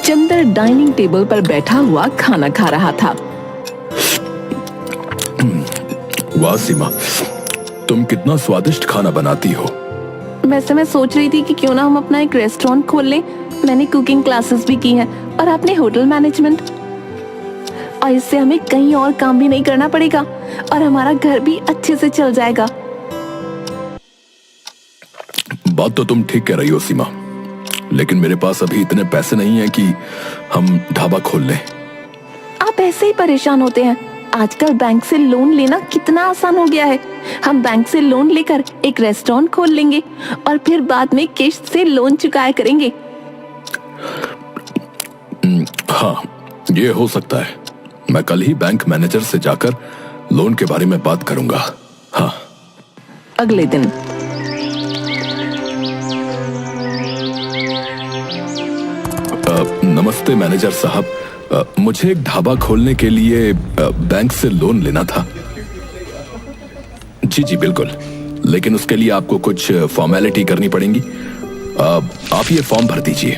Chandar dining table पर बैठा हुआ खाना खा रहा था। वाह सीमा, तुम कितना स्वादिष्ट खाना बनाती हो। वैसे मैं सोच रही थी कि क्यों ना हम अपना एक रेस्टोरेंट खोल लें। मैंने कुकिंग क्लासेस भी की हैं और आपने होटल मैनेजमेंट, और इससे हमें कहीं और काम भी नहीं करना पड़ेगा और हमारा घर भी अच्छे से चल जाएगा। बात तो तुम ठीक कह रही हो सीमा, लेकिन मेरे पास अभी इतने पैसे नहीं हैं कि हम ढाबा खोल लें। आप ऐसे ही परेशान होते हैं। आजकल बैंक से लोन लेना कितना आसान हो गया है। हम बैंक से लोन लेकर एक रेस्टोरेंट खोल लेंगे और फिर बाद में किश्त से लोन चुकाया करेंगे। हाँ, ये हो सकता है। मैं कल ही बैंक मैनेजर से जाकर लोन के बारे में बात करूंगा। हाँ। अगले दिन नमस्ते मैनेजर साहब, मुझे एक ढाबा खोलने के लिए बैंक से लोन लेना था। जी जी बिल्कुल, लेकिन उसके लिए आपको कुछ फॉर्मेलिटी करनी पड़ेंगी। आप ये फॉर्म भर दीजिए।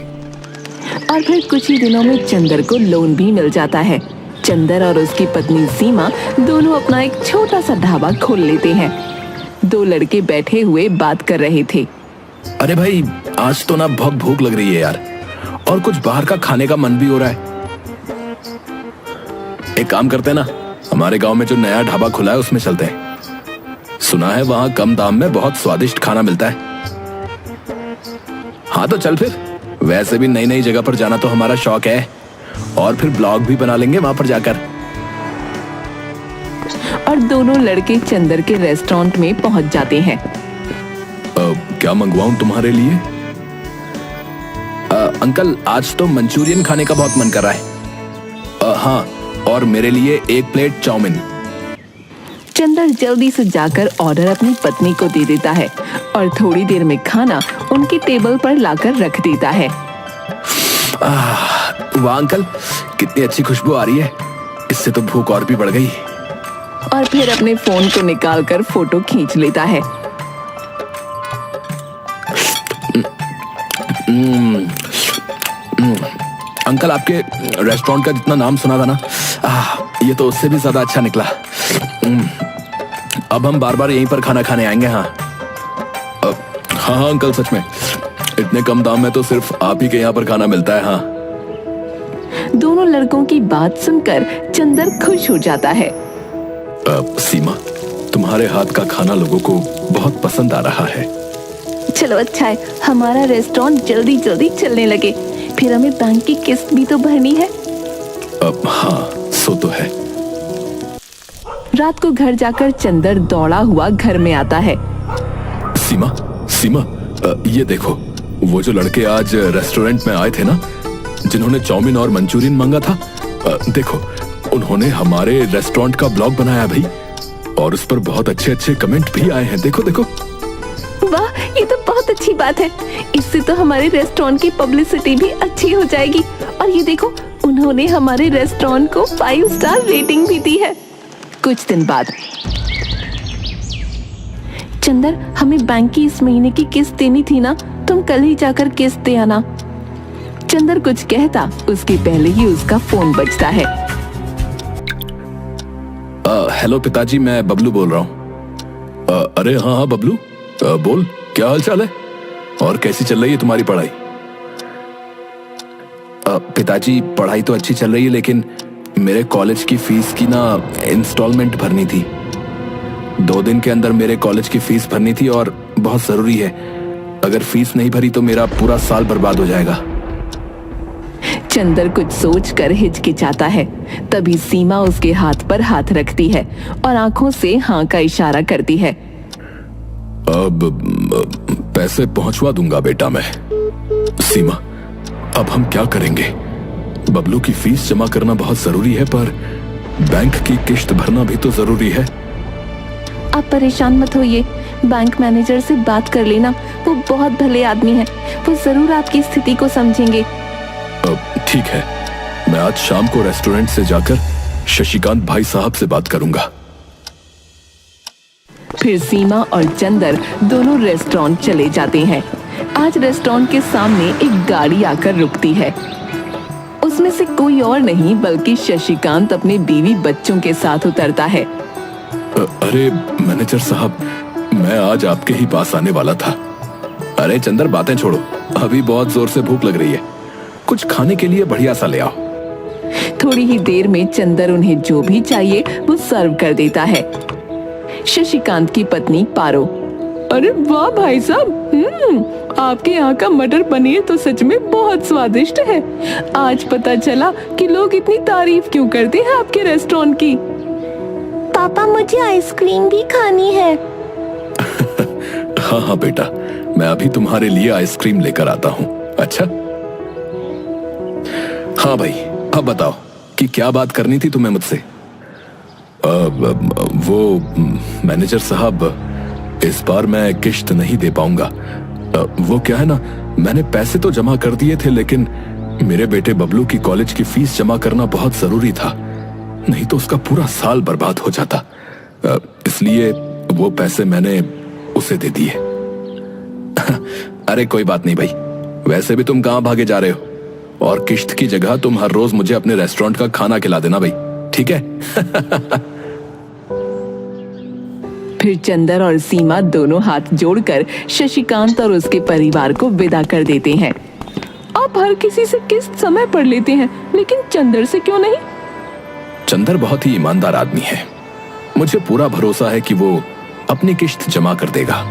और फिर कुछ ही दिनों में चंदर को लोन भी मिल जाता है। चंदर और उसकी पत्नी सीमा दोनों अपना एक छोटा सा ढाबा खोल लेते हैं। दो लड़के बैठे हुए बात कर रहे थे। अरे भाई, आज तो ना बहुत भूख लग रही है यार, और कुछ बाहर का खाने का मन भी हो रहा है। एक काम करते हैं ना, हमारे गांव में जो नया ढाबा खुला है उसमें चलते हैं। सुना है वहां कम दाम में बहुत स्वादिष्ट खाना मिलता है। हाँ तो चल फिर, वैसे भी नई नई जगह पर जाना तो हमारा शौक है, और फिर ब्लॉग भी बना लेंगे वहां पर जाकर। और दोनों लड़के चंदर के रेस्टोरेंट में पहुंच जाते हैं। क्या मंगवाऊं तुम्हारे लिए? अंकल, आज तो मंचूरियन खाने का बहुत मन कर रहा है। हाँ, और मेरे लिए एक प्लेट चाउमीन। चंदर जल्दी से जाकर ऑर्डर अपनी पत्नी को दे देता है और थोड़ी देर में खाना उनकी टेबल पर लाकर रख देता है। वाह अंकल, कितनी अच्छी खुशबू आ रही है। इससे तो भूख और भी बढ़ गई। और फिर अपने फोन को निकालकर फोटो खींच लेता है। अंकल, आपके रेस्टोरेंट का जितना नाम सुना था ना, ये तो उससे भी ज्यादा अच्छा निकला। अब हम बार बार यहीं पर खाना खाने आएंगे। हाँ हाँ अंकल, सच में इतने कम दाम में तो सिर्फ आप ही के यहाँ पर खाना मिलता है। हाँ। दोनों लड़कों की बात सुनकर चंदर खुश हो जाता है। सीमा, तुम्हारे हाथ का खाना लोगों को बहुत पसंद आ रहा है। चलो अच्छा है, हमारा रेस्टोरेंट जल्दी जल्दी चलने लगे, फिर हमें बैंक की किस्त भी तो भरनी है। हाँ, सो तो है। रात को घर जाकर चंदर दौड़ा हुआ घर में आता है। सीमा, सीमा, ये देखो, वो जो लड़के आज रेस्टोरेंट में आए थे ना, जिन्होंने चाउमीन और मंचूरियन मांगा था, देखो उन्होंने हमारे रेस्टोरेंट का ब्लॉग बनाया भाई, और उस पर बहुत अच्छे अच्छे कमेंट भी आए हैं। देखो देखो। वाह, ये तो बहुत अच्छी बात है। इससे तो हमारे रेस्टोरेंट की पब्लिसिटी भी अच्छी हो जाएगी। और ये देखो, उन्होंने हमारे रेस्टोरेंट को 5 स्टार रेटिंग भी दी है। कुछ दिन बाद, चंदर, हमें बैंक की इस महीने की किस्त देनी थी ना, तुम कल ही जाकर किस्त दे आना। चंदर कुछ कहता उसके पहले ही उसका फोन बजता है। हेलो पिताजी, मैं बबलू बोल रहा हूँ। अरे हाँ हाँ बबलू, बोल, क्या हाल चाल है और कैसी चल रही है तुम्हारी पढ़ाई? पिताजी, पढ़ाई तो अच्छी चल रही है, लेकिन मेरे कॉलेज की फीस की ना इंस्टॉलमेंट भरनी थी। 2 दिन के अंदर मेरे कॉलेज की फीस भरनी थी और बहुत जरूरी है। अगर फीस नहीं भरी तो मेरा पूरा साल बर्बाद हो जाएगा। चंदर कुछ सोचकर हिचकिचाता है। तभी सीमा उसके हाथ पर हाथ रखती है और आंखों से हाँ का इशारा करती है। अब पैसे पहुंचवा दूंगा बेटा मैं। सीमा, अब हम क्या करेंगे? बबलू की फीस जमा करना बहुत जरूरी है, पर बैंक की किश्त भरना भी तो जरूरी है। आप परेशान मत होइए, बैंक मैनेजर से बात कर लेना, वो बहुत भले आदमी हैं, वो जरूर आपकी स्थिति को समझेंगे। ठीक है, मैं आज शाम को रेस्टोरेंट से जाकर शशिकांत भाई साहब से बात करूंगा। फिर सीमा और चंदर दोनों रेस्टोरेंट चले जाते हैं। आज रेस्टोरेंट के सामने एक गाड़ी आकर रुकती है। उसमें से कोई और नहीं बल्कि शशिकांत अपने बीवी बच्चों के साथ उतरता है। अरे मैनेजर साहब, मैं आज आपके ही पास आने वाला था। अरे चंदर, बातें छोड़ो, अभी बहुत जोर से भूख लग रही है, कुछ खाने के लिए बढ़िया सा ले आओ। थोड़ी ही देर में चंदर उन्हें जो भी चाहिए वो सर्व कर देता है। शशिकांत की पत्नी पारो, अरे वाह भाई साहब, आपके यहाँ का मटर पनीर तो सच में बहुत स्वादिष्ट है। आज पता चला कि लोग इतनी तारीफ क्यों करते हैं आपके रेस्टोरेंट की। पापा, मुझे आइसक्रीम भी खानी है। हाँ हाँ बेटा, मैं अभी तुम्हारे लिए आइसक्रीम लेकर आता हूँ। अच्छा हाँ भाई, अब बताओ कि क्या बात करनी थी तुम्हें मुझसे। वो मैनेजर साहब, इस बार मैं किश्त नहीं दे पाऊंगा। वो क्या है ना, मैंने पैसे तो जमा कर दिए थे, लेकिन मेरे बेटे बबलू की कॉलेज की फीस जमा करना बहुत जरूरी था, नहीं तो उसका पूरा साल बर्बाद हो जाता। इसलिए वो पैसे मैंने उसे दे दिए। अरे कोई बात नहीं भाई, वैसे भी तुम कहां भागे जा रहे हो, और किश्त की जगह तुम हर रोज मुझे अपने रेस्टोरेंट का खाना खिला देना भाई, ठीक है? फिर चंदर और सीमा दोनों हाथ जोड़कर शशिकांत और उसके परिवार को विदा कर देते हैं। आप हर किसी से किस्त समय पर लेते हैं, लेकिन चंदर से क्यों नहीं? चंदर बहुत ही ईमानदार आदमी है, मुझे पूरा भरोसा है कि वो अपनी किश्त जमा कर देगा।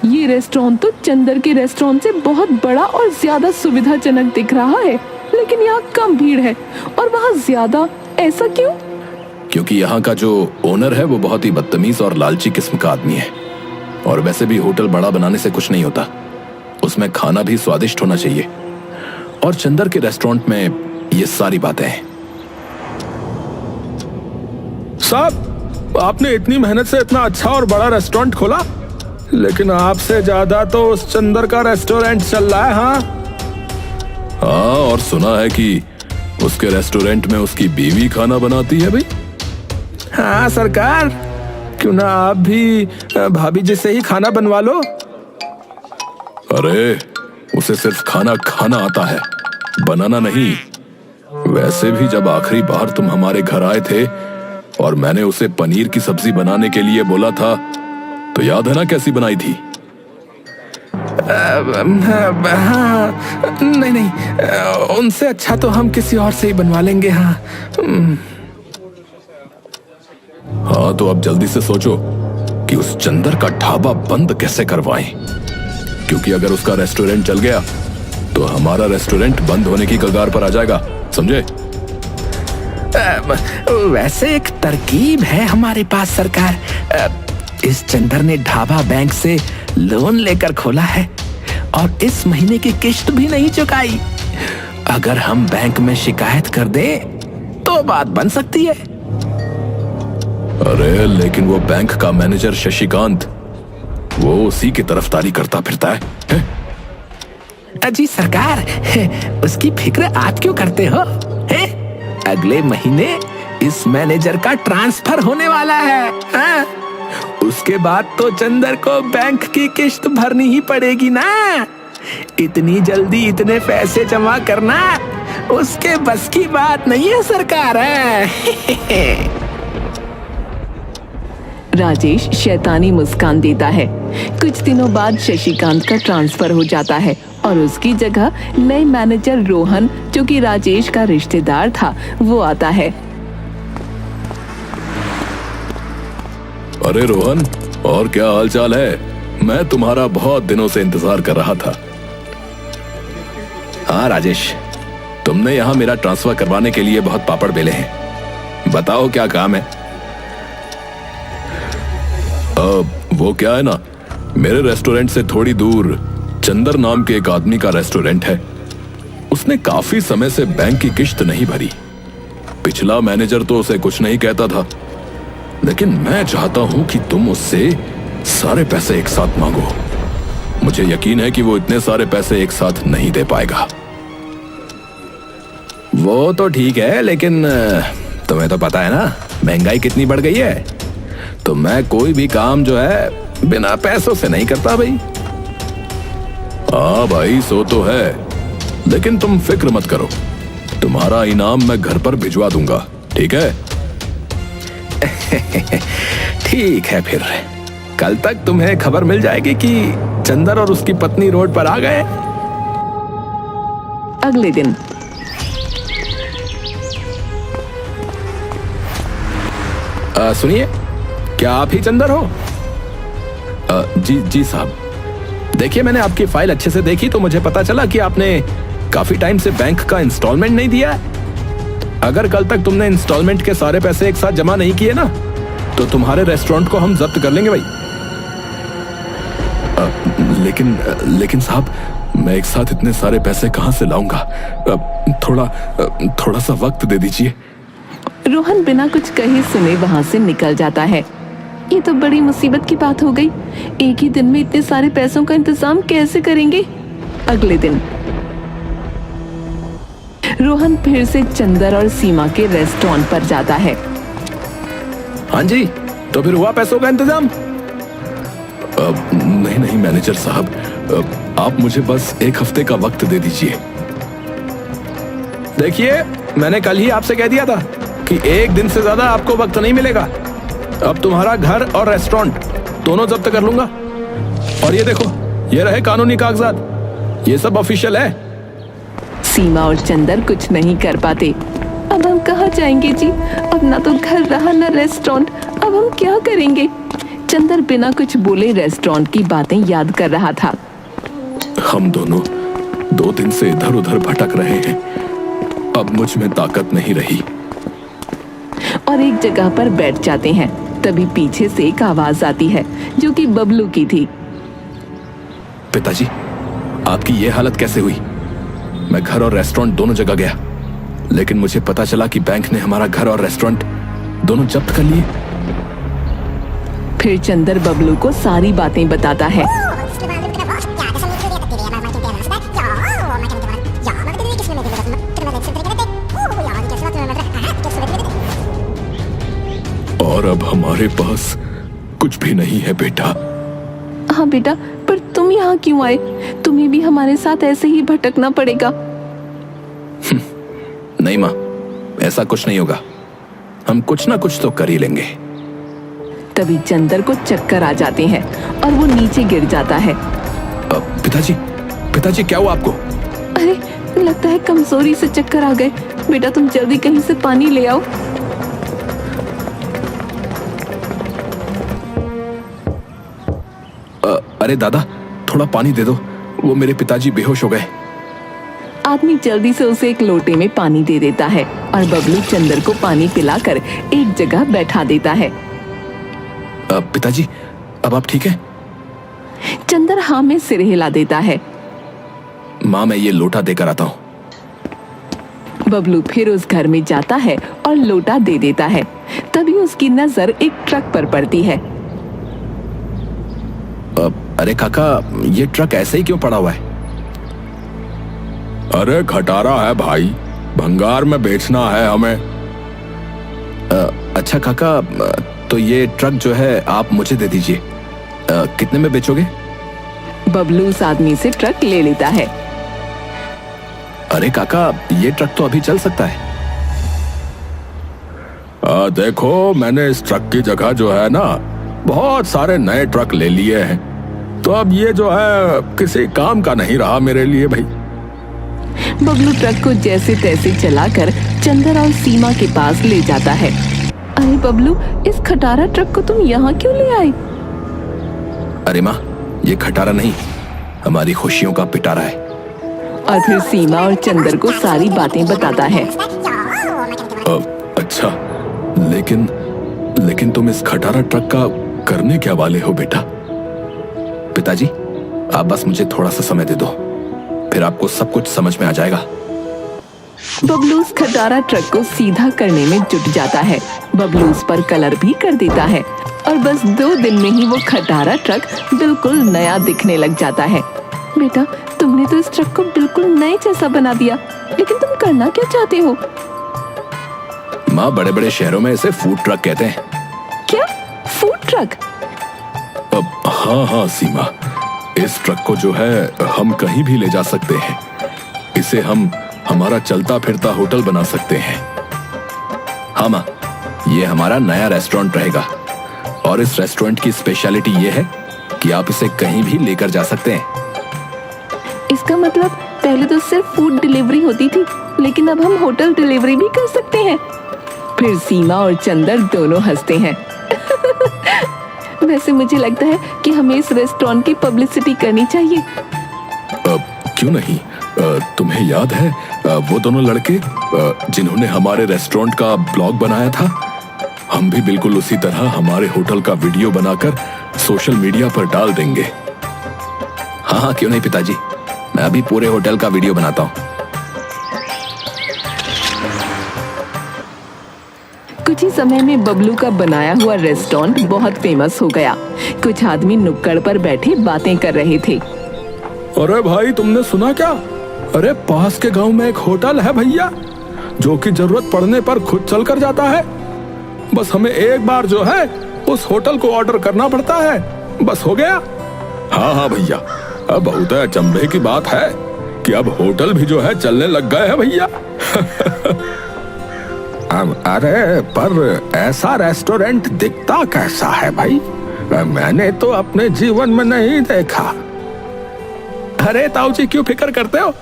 ये रेस्टोरेंट तो चंदर के रेस्टोरेंट से बहुत बड़ा और ज्यादा सुविधाजनक दिख रहा है, लेकिन यहाँ कम भीड़ है और वहाँ ज्यादा, ऐसा क्यों? क्योंकि यहाँ का जो ओनर है वो बहुत ही बदतमीज और लालची किस्म का आदमी है। और वैसे भी होटल बड़ा बनाने से कुछ नहीं होता, उसमें खाना भी स्वादिष्ट होना चाहिए, और चंदर के रेस्टोरेंट में ये सारी बातें हैं। साहब, आपने इतनी मेहनत से इतना अच्छा और बड़ा रेस्टोरेंट खोला, लेकिन आपसे ज्यादा तो उस चंदर का रेस्टोरेंट चल रहा है। हाँ, और सुना है कि उसके रेस्टोरेंट में उसकी बीवी खाना बनाती है भाई। हाँ सरकार, क्यों ना आप भी भाभी जी से ही खाना बनवा लो। अरे उसे सिर्फ खाना खाना आता है, बनाना नहीं। वैसे भी जब आखिरी बार तुम हमारे घर आए थे और मैंने उसे पनीर की सब्जी बनाने के लिए बोला था, तो याद है ना कैसी बनाई थी? हाँ, नहीं, उनसे अच्छा तो हम किसी और से ही बनवा लेंगे। हाँ हाँ, तो अब जल्दी से सोचो कि उस चंदर का ढाबा बंद कैसे करवाएं, क्योंकि अगर उसका रेस्टोरेंट चल गया तो हमारा रेस्टोरेंट बंद होने की कगार पर आ जाएगा, समझे? वैसे एक तरकीब है हमारे पास सरकार। इस चंदर ने ढाबा बैंक से लोन लेकर खोला है और इस महीने की किश्त भी नहीं चुकाई। अगर हम बैंक में शिकायत कर दें तो बात बन सकती है। अरे लेकिन वो बैंक का मैनेजर शशिकांत, वो उसी की तरफदारी करता फिरता है? जी सरकार, उसकी फिक्र आप क्यों करते हो? अगले महीने इस मैनेजर का ट्रांसफर होने वाला है। हाँ? उसके बाद तो चंदर को बैंक की किश्त भरनी ही पड़ेगी ना। इतनी जल्दी इतने पैसे जमा करना उसके बस की बात नहीं है सरकार। राजेश शैतानी मुस्कान देता है। कुछ दिनों बाद शशिकांत का ट्रांसफर हो जाता है और उसकी जगह नए मैनेजर रोहन, जो कि राजेश का रिश्तेदार था, वो आता है। अरे रोहन, और क्या हालचाल है? मैं तुम्हारा बहुत दिनों से इंतजार कर रहा था। हाँ राजेश, तुमने यहाँ मेरा ट्रांसफर करवाने के लिए बहुत पापड़ बेले हैं, बताओ क्या काम है? वो क्या है ना, मेरे रेस्टोरेंट से थोड़ी दूर चंदर नाम के एक आदमी का रेस्टोरेंट है। उसने काफी समय से बैंक की किश्त नहीं भरी। पिछला मैनेजर तो उसे कुछ नहीं कहता था, लेकिन मैं चाहता हूं कि तुम उससे सारे पैसे एक साथ मांगो। मुझे यकीन है कि वो इतने सारे पैसे एक साथ नहीं दे पाएगा। वो तो ठीक है, लेकिन तुम्हें तो पता है ना महंगाई कितनी बढ़ गई है। तो मैं कोई भी काम जो है बिना पैसों से नहीं करता भाई। हाँ भाई, सो तो है, लेकिन तुम फिक्र मत करो, तुम्हारा इनाम मैं घर पर भिजवा दूंगा, ठीक है? ठीक है, फिर कल तक तुम्हें खबर मिल जाएगी कि चंदर और उसकी पत्नी रोड पर आ गए। अगले दिन सुनिए, क्या आप ही चंदर हो? जी साहब। देखिए, मैंने आपकी फाइल अच्छे से देखी तो मुझे पता चला कि आपने काफी टाइम से बैंक का इंस्टॉलमेंट नहीं दिया है। अगर कल तक तुमने इंस्टॉलमेंट के सारे पैसे एक साथ जमा नहीं किए ना, तो तुम्हारे रेस्टोरेंट को हम जब्त कर लेंगे भाई। लेकिन साहब, मैं एक साथ इतने सारे पैसे कहां से लाऊंगा? थोड़ा सा वक्त दे दीजिए। रोहन बिना कुछ कहे सुने वहां से निकल जाता है। ये तो बड़ी मुसीबत की बात हो गई। एक ही दिन में इतने सारे पैसों का इंतजाम कैसे करेंगे? अगले दिन रोहन फिर से चंदर और सीमा के रेस्टोरेंट पर जाता है। हाँ जी, तो फिर हुआ पैसों का इंतजाम? नहीं मैनेजर साहब, आप मुझे बस एक हफ्ते का वक्त दे दीजिए। देखिए, मैंने कल ही आपसे कह दिया था कि एक दिन से ज्यादा आपको वक्त नहीं मिलेगा। अब तुम्हारा घर और रेस्टोरेंट दोनों जब्त कर लूंगा। और ये देखो, ये रहे कानूनी कागजात, ये सब ऑफिशियल है। सीमा और चंदर कुछ नहीं कर पाते। अब हम कहाँ जाएंगे जी? अब ना तो घर रहा ना रेस्टोरेंट, अब हम क्या करेंगे? चंदर बिना कुछ बोले रेस्टोरेंट की बातें याद कर रहा था। हम दोनों 2 दिन से इधर उधर भटक रहे हैं, अब मुझ में ताकत नहीं रही। और एक जगह पर बैठ जाते हैं। तभी पीछे से एक आवाज आती है जो कि बबलू की थी। पिताजी, आपकी ये हालत कैसे हुई? मैं घर और रेस्टोरेंट दोनों जगह गया, लेकिन मुझे पता चला कि बैंक ने हमारा घर और रेस्टोरेंट दोनों जब्त कर लिए। फिर चंदर बबलू को सारी बातें बताता है। और अब हमारे पास कुछ भी नहीं है बेटा। हाँ बेटा, पर तुम यहाँ क्यों आए? तुम्हें भी हमारे साथ ऐसे ही भटकना पड़ेगा। नहीं माँ, ऐसा कुछ नहीं होगा, हम कुछ ना कुछ तो कर ही लेंगे। तभी चंदर को चक्कर आ जाते हैं और वो नीचे गिर जाता है। पिताजी क्या हुआ आपको? अरे, लगता है कमजोरी से चक्कर आ गए। बेटा तुम जल्दी कहीं से पानी ले आओ। अरे दादा, थोड़ा पानी दे दो, वो मेरे पिताजी बेहोश हो गए। आदमी जल्दी से उसे एक लोटे में पानी दे देता है और बबलू चंदर को पानी पिलाकर एक जगह बैठा देता है। पिताजी, अब आप ठीक हैं? चंदर हाँ में सिर हिला देता है। माँ, मैं ये लोटा देकर आता हूँ। बबलू फिर उस घर में जाता है और लोटा दे देता है। तभी उसकी नजर एक ट्रक पर पड़ती है। अरे काका, ये ट्रक ऐसे ही क्यों पड़ा हुआ है? अरे खटारा है भाई, भंगार में बेचना है हमें। अच्छा काका, तो ये ट्रक जो है आप मुझे दे दीजिए। कितने में बेचोगे? बबलू उस आदमी से ट्रक ले लेता है। अरे काका, ये ट्रक तो अभी चल सकता है। देखो, मैंने इस ट्रक की जगह जो है ना, बहुत सारे नए ट्रक ले लिए हैं, तो अब ये जो है किसी काम का नहीं रहा मेरे लिए भाई। बबलू ट्रक को जैसे तैसे चलाकर चंदर और सीमा के पास ले जाता है। अरे बबलू, इस खटारा ट्रक को तुम यहाँ क्यों ले आए? अरे माँ, ये खटारा नहीं, हमारी खुशियों का पिटारा है। और फिर सीमा और चंदर को सारी बातें बताता है। अच्छा, लेकिन तुम इस खटारा ट्रक का करने क्या वाले हो बेटा? पिताजी, आप बस मुझे थोड़ा सा समय दे दो, फिर आपको सब कुछ समझ में आ जाएगा। बबलू उस खटारा ट्रक को सीधा करने में जुट जाता है। बबलू उस पर कलर भी कर देता है और बस 2 दिन में ही वो खटारा ट्रक बिल्कुल नया दिखने लग जाता है। बेटा, तुमने तो इस ट्रक को बिल्कुल नए जैसा बना दिया, लेकिन तुम करना क्या चाहते हो? माँ, बड़े बड़े शहरों में इसे फूड ट्रक कहते हैं। क्या? Food truck. हाँ हाँ सीमा, इस ट्रक को जो है हम कहीं भी ले जा सकते हैं। इसे हम हमारा चलता फिरता होटल बना सकते हैं। हाँ माँ, ये हमारा नया रेस्टोरेंट रहेगा और इस रेस्टोरेंट की स्पेशलिटी ये है कि आप इसे कहीं भी लेकर जा सकते हैं। इसका मतलब पहले तो सिर्फ फूड डिलीवरी होती थी, लेकिन अब हम होटल डिलीवरी भी कर सकते हैं। फिर सीमा और चंदर दोनों हंसते हैं। वैसे मुझे लगता है कि हमें इस रेस्टोरेंट की पब्लिसिटी करनी चाहिए। क्यों नहीं? तुम्हें याद है वो दोनों लड़के जिन्होंने हमारे रेस्टोरेंट का ब्लॉग बनाया था? हम भी बिल्कुल उसी तरह हमारे होटल का वीडियो बनाकर सोशल मीडिया पर डाल देंगे। हाँ हाँ, क्यों नहीं पिताजी, मैं अभी पूरे होटल का वीडियो बनाता हूँ। कुछ ही समय में बबलू का बनाया हुआ रेस्टोरेंट बहुत फेमस हो गया। कुछ आदमी नुक्कड़ पर बैठे बातें कर रहे थे। अरे भाई, तुमने सुना क्या? अरे पास के गांव में एक होटल है भैया, जो कि जरूरत पड़ने पर खुद चल कर जाता है। बस हमें एक बार जो है उस होटल को ऑर्डर करना पड़ता है, बस हो गया। हाँ हाँ भैया, अब बहुत अचंभे की बात है कि अब होटल भी जो है चलने लग गए हैं भैया। अरे पर ऐसा रेस्टोरेंट दिखता कैसा है भाई? मैंने तो अपने जीवन में नहीं देखा। अरे ताऊ जी, क्यों फिक्र करते हो?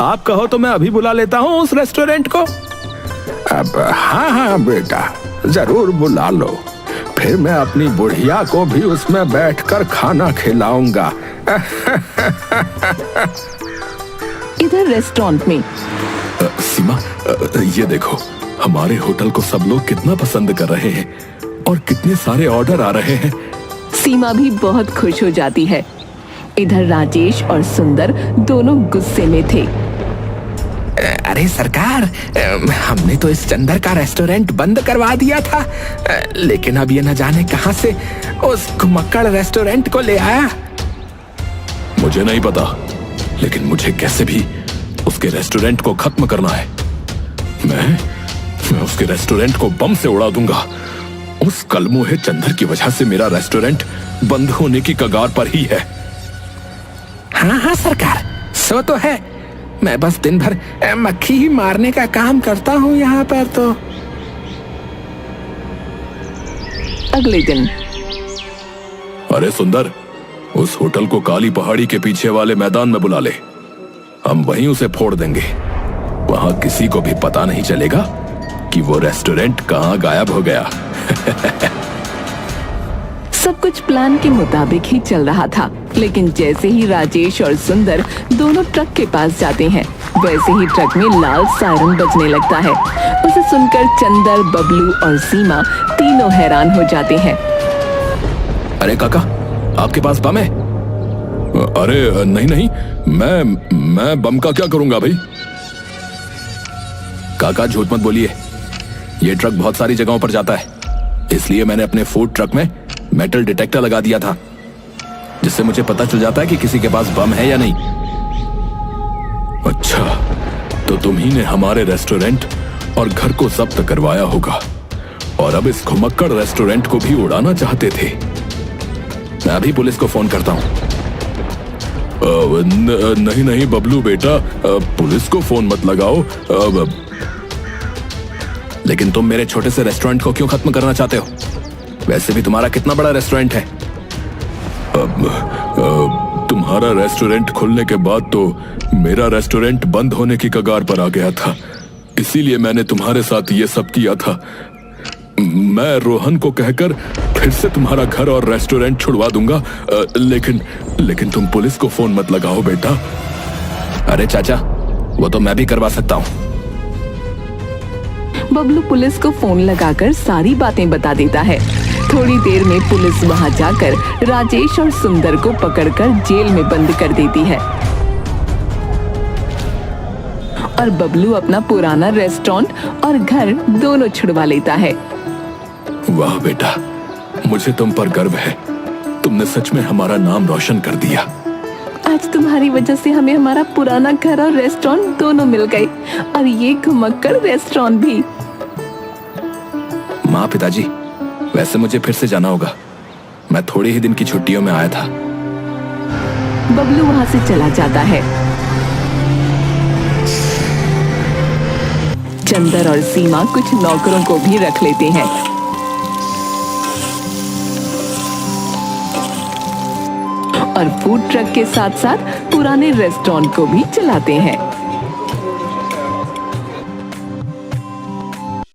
आप कहो तो मैं अभी बुला लेता हूँ उस रेस्टोरेंट को। अब हाँ हाँ बेटा, जरूर बुला लो। फिर मैं अपनी बुढ़िया को भी उसमें बैठकर खाना खिलाऊंगा। इधर रेस्टोरेंट में सीमा, ये देखो, हमारे होटल को सब लोग कितना पसंद कर रहे हैं और कितने सारे ऑर्डर आ रहे हैं। सीमा भी बहुत खुश हो जाती है। इधर राजेश और सुंदर दोनों गुस्से में थे। अरे सरकार, हमने तो इस चंदर का रेस्टोरेंट बंद करवा दिया था, लेकिन अब ये न जाने कहां से उस घुमक्कड़ रेस्टोरेंट को ले आया। मुझे नहीं पता, लेकिन मुझे कैसे भी उसके रेस्टोरेंट को खत्म करना है। मैं उसके रेस्टोरेंट को बम से उड़ा दूंगा। उस कलमुहे चंदर की वजह से मेरा रेस्टोरेंट बंद होने की कगार पर ही है। हाँ हाँ सरकार, सो तो है। मैं बस दिन भर मक्खी ही मारने का काम करता हूँ यहाँ पर तो। अगले दिन अरे सुंदर, उस होटल को काली पहाड़ी के पीछे वाले मैदान में बुला ले। हम वहीं उसे फोड़ देंगे। वहां किसी को भी पता नहीं चलेगा कि वो रेस्टोरेंट कहां गायब हो गया। सब कुछ प्लान के मुताबिक ही चल रहा था, लेकिन जैसे ही राजेश और सुंदर दोनों ट्रक के पास जाते हैं, वैसे ही ट्रक में लाल सायरन बजने लगता है। उसे सुनकर चंदर, बबलू और सीमा तीनों हैरान हो जाते हैं। अरे काका, आपके पास बम है? अरे नहीं नहीं, मैं बम का क्या करूंगा भाई? काका झूठ मत बोलिए, ये ट्रक बहुत सारी जगहों पर जाता है, इसलिए मैंने अपने फूड ट्रक में मेटल डिटेक्टर लगा दिया था, जिससे मुझे पता चल जाता है कि किसी के पास बम है या नहीं। अच्छा, तो तुम ही ने हमारे रेस्टोरेंट और घर को जब्त करवाया होगा और अब इस घुमक्कड़ रेस्टोरेंट को भी उड़ाना चाहते थे। मैं अभी पुलिस को फोन करता हूँ। नहीं नहीं बबलू बेटा, पुलिस को फोन मत लगाओ। लेकिन तुम मेरे छोटे से रेस्टोरेंट को क्यों खत्म करना चाहते हो? वैसे भी तुम्हारा कितना बड़ा रेस्टोरेंट है? तुम्हारा रेस्टोरेंट खुलने के बाद तो मेरा रेस्टोरेंट बंद होने की कगार पर आ गया था, इसीलिए मैंने तुम्हारे साथ ये सब किया था। मैं रोहन को कहकर फिर से तुम्हारा घर और रेस्टोरेंट छुड़वा दूंगा, लेकिन तुम पुलिस को फोन मत लगाओ बेटा। अरे चाचा, वो तो मैं भी करवा सकता हूँ। बबलू पुलिस को फोन लगाकर सारी बातें बता देता है। थोड़ी देर में पुलिस वहां जाकर राजेश और सुंदर को पकड़कर जेल में बंद कर देती है और बबलू अपना पुराना रेस्टोरेंट और घर दोनों छुड़वा लेता है। वाह बेटा, मुझे तुम पर गर्व है। तुमने सच में हमारा नाम रोशन कर दिया। आज तुम्हारी वजह से हमें हमारा पुराना घर और रेस्टोरेंट दोनों मिल गए और ये घुमक्कड़ रेस्टोरेंट भी। माँ, पिताजी, वैसे मुझे फिर से जाना होगा। मैं थोड़े ही दिन की छुट्टियों में आया था। बबलू वहां से चला जाता है। चंदर और सीमा कुछ नौकरों को भी रख लेते हैं और फूड ट्रक के साथ साथ पुराने रेस्टोरेंट को भी चलाते हैं।